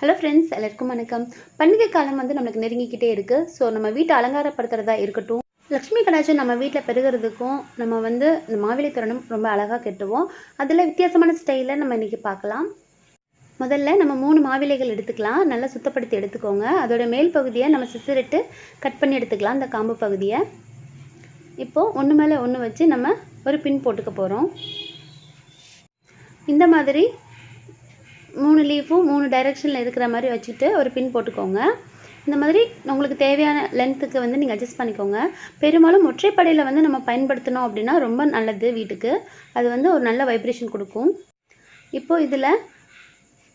Hello friends, எல்லாருக்கும் வணக்கம். பண்டிகை காலம் நம்மளுக்கு நெருங்கிக்கிட்டே இருக்குது. ஸோ நம்ம வீட்டை அலங்காரப்படுத்துறதா இருக்கட்டும், லக்ஷ்மி கடாட்சம் நம்ம வீட்டில் பெருகிறதுக்கும் நம்ம இந்த மாவிலை தோரணம் ரொம்ப அழகாக கட்டுவோம். அதில் வித்தியாசமான ஸ்டைலில் நம்ம இன்றைக்கி பார்க்கலாம். முதல்ல நம்ம 3 மாவிலைகள் எடுத்துக்கலாம். நல்லா சுத்தப்படுத்தி எடுத்துக்கோங்க. அதோட மேல் பகுதியை நம்ம சிசரிட்டு கட் பண்ணி எடுத்துக்கலாம். இந்த காம்பு பகுதியை இப்போது ஒன்று மேலே ஒன்று வச்சு நம்ம ஒரு பின் போட்டுக்க போகிறோம். இந்த மாதிரி 3 லீஃபும் 3 டைரெக்ஷனில் இருக்கிற மாதிரி வச்சுட்டு ஒரு பின் போட்டுக்கோங்க. இந்த மாதிரி உங்களுக்கு தேவையான லென்த்துக்கு நீங்கள் அட்ஜஸ்ட் பண்ணிக்கோங்க. பெரும்பாலும் ஒற்றைப்படையில் நம்ம பயன்படுத்தினோம் அப்படின்னா ரொம்ப நல்லது. வீட்டுக்கு அது ஒரு நல்ல வைப்ரேஷன் கொடுக்கும். இப்போது இதில்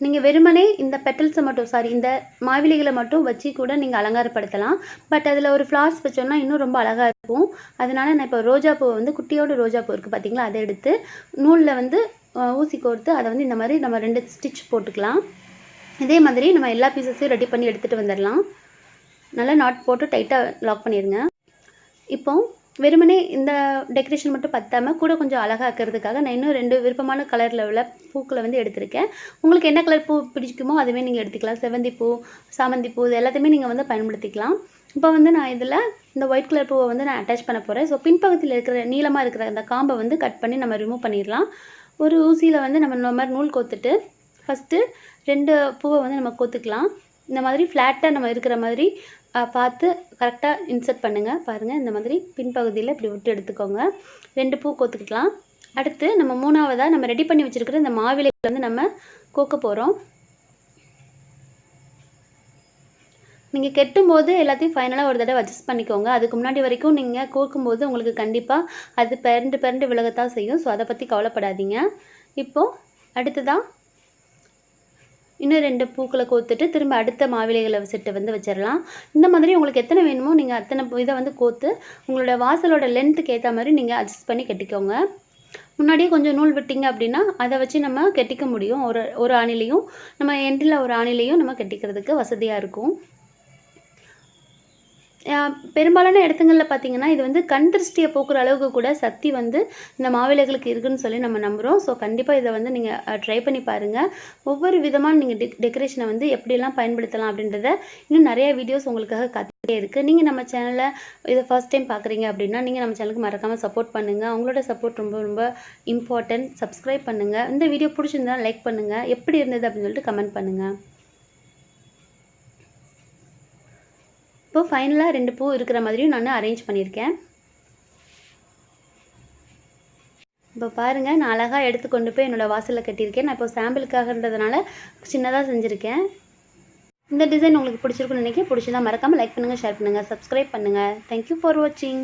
நீங்கள் வெறுமனே இந்த பெட்டல்ஸை மட்டும் இந்த மாவிலைகளை மட்டும் வச்சு கூட நீங்கள் அலங்காரப்படுத்தலாம். பட் அதில் ஒரு ஃப்ளார்ஸ் வச்சோன்னா இன்னும் ரொம்ப அழகாக இருக்கும். அதனால் நான் இப்போ ரோஜா பூவை குட்டியோட ரோஜா பூ இருக்குது பார்த்தீங்களா, அதை எடுத்து நூலில் ஊசி கோர்த்து அதை இந்த மாதிரி நம்ம 2 ஸ்டிச் போட்டுக்கலாம். இதே மாதிரி நம்ம எல்லா பீசஸையும் ரெடி பண்ணி எடுத்துகிட்டு வந்துடலாம். நல்லா நாட் போட்டு டைட்டாக லாக் பண்ணிடுங்க. இப்போ வெறுமனே இந்த டெக்கரேஷன் மட்டும் பத்தாமல் கூட கொஞ்சம் அழகாக்கிறதுக்காக நான் இன்னும் 2 விருப்பமான கலரில் உள்ள பூக்களை எடுத்திருக்கேன். உங்களுக்கு என்ன கலர் பூ பிடிக்குமோ அதுவே நீங்கள் எடுத்துக்கலாம். செவந்தி பூ, சாமந்தி பூ, இது எல்லாத்தையுமே நீங்கள் பயன்படுத்திக்கலாம். இப்போ நான் இதில் இந்த ஒயிட் கலர் பூவை நான் அட்டாச் பண்ண போகிறேன். ஸோ பின்பக்கத்தில் இருக்கிற நீளமாக இருக்கிற அந்த காம்பை கட் பண்ணி நம்ம ரிமூவ் பண்ணிடலாம். ஒரு ஊசியில் நம்ம இந்த மாதிரி நூல் கோத்துட்டு ஃபஸ்ட்டு 2 பூவை நம்ம கோத்துக்கலாம். இந்த மாதிரி ஃப்ளாட்டாக நம்ம இருக்கிற மாதிரி பார்த்து கரெக்டாக இன்சர்ட் பண்ணுங்கள். பாருங்கள், இந்த மாதிரி பின்பகுதியில் இப்படி விட்டு எடுத்துக்கோங்க. 2 பூ கோத்துக்கலாம். அடுத்து நம்ம 3ஆவதாக நம்ம ரெடி பண்ணி வச்சுருக்கிற இந்த மாவிலை நம்ம கோக்க போகிறோம். நீங்கள் கெட்டும்போது எல்லாத்தையும் ஃபைனலாக ஒரு தடவை அட்ஜஸ்ட் பண்ணிக்கோங்க. அதுக்கு முன்னாடி வரைக்கும் நீங்கள் கோக்கும்போது உங்களுக்கு கண்டிப்பாக அது பிறண்டு விலகத்தான் செய்யும். ஸோ அதை பற்றி கவலைப்படாதீங்க. இப்போது அடுத்ததான் இன்னும் 2 பூக்களை கோத்துட்டு திரும்ப அடுத்த மாவிலைகளை செட்டு வச்சிடலாம். இந்த மாதிரி உங்களுக்கு எத்தனை வேணுமோ நீங்கள் அத்தனை இதை கோத்து உங்களோட வாசலோட லென்த்துக்கு ஏற்ற மாதிரி நீங்கள் அட்ஜஸ்ட் பண்ணி கட்டிக்கோங்க. முன்னாடியே கொஞ்சம் நூல் விட்டிங்க அப்படின்னா அதை வச்சு நம்ம கட்டிக்க முடியும். ஒரு ஆணிலையும் நம்ம எண்டில் ஒரு ஆணிலையும் நம்ம கட்டிக்கிறதுக்கு வசதியாக இருக்கும். பெரும்பாலான இடத்துங்களில் பார்த்திங்கன்னா இது கண் திருஷ்டியை போக்குற அளவுக்கு கூட சக்தி இந்த மாவிலைகளுக்கு இருக்குதுன்னு சொல்லி நம்ம நம்புகிறோம். ஸோ கண்டிப்பாக இதை நீங்கள் ட்ரை பண்ணி பாருங்கள். ஒவ்வொரு விதமான நீங்கள் டெக்கரேஷனை எப்படியெல்லாம் பயன்படுத்தலாம் அப்படின்றத இன்னும் நிறைய வீடியோஸ் உங்களுக்காக காத்துக்கிட்டே இருக்குது. நீங்கள் நம்ம சேனலை இதை ஃபர்ஸ்ட் டைம் பார்க்குறீங்க அப்படின்னா நீங்கள் நம்ம சேனலுக்கு மறக்காமல் சப்போர்ட் பண்ணுங்கள். உங்களோட சப்போர்ட் ரொம்ப ரொம்ப இம்பார்ட்டன்ட். சப்ஸ்கிரைப் பண்ணுங்கள். இந்த வீடியோ பிடிச்சிருந்தா லைக் பண்ணுங்கள். எப்படி இருந்தது அப்படின்னு சொல்லிட்டு கமெண்ட் பண்ணுங்கள். இப்போ ஃபைனலாக 2 பூ இருக்கிற மாதிரியும் நான் அரேஞ்ச் பண்ணியிருக்கேன். இப்போ பாருங்கள், நான் அழகாக எடுத்து கொண்டு போய் என்னோடய வாசலில் கட்டியிருக்கேன். நான் இப்போ சாம்பிளுக்காகன்றதுனால சின்னதாக செஞ்சுருக்கேன். இந்த டிசைன் உங்களுக்கு பிடிச்சிருக்குன்னு நினைக்கிறேன். பிடிச்சிருந்தா மறக்காமல் லைக் பண்ணுங்கள், ஷேர் பண்ணுங்கள், சப்ஸ்கிரைப் பண்ணுங்கள். தேங்க்யூ ஃபார் வாட்சிங்.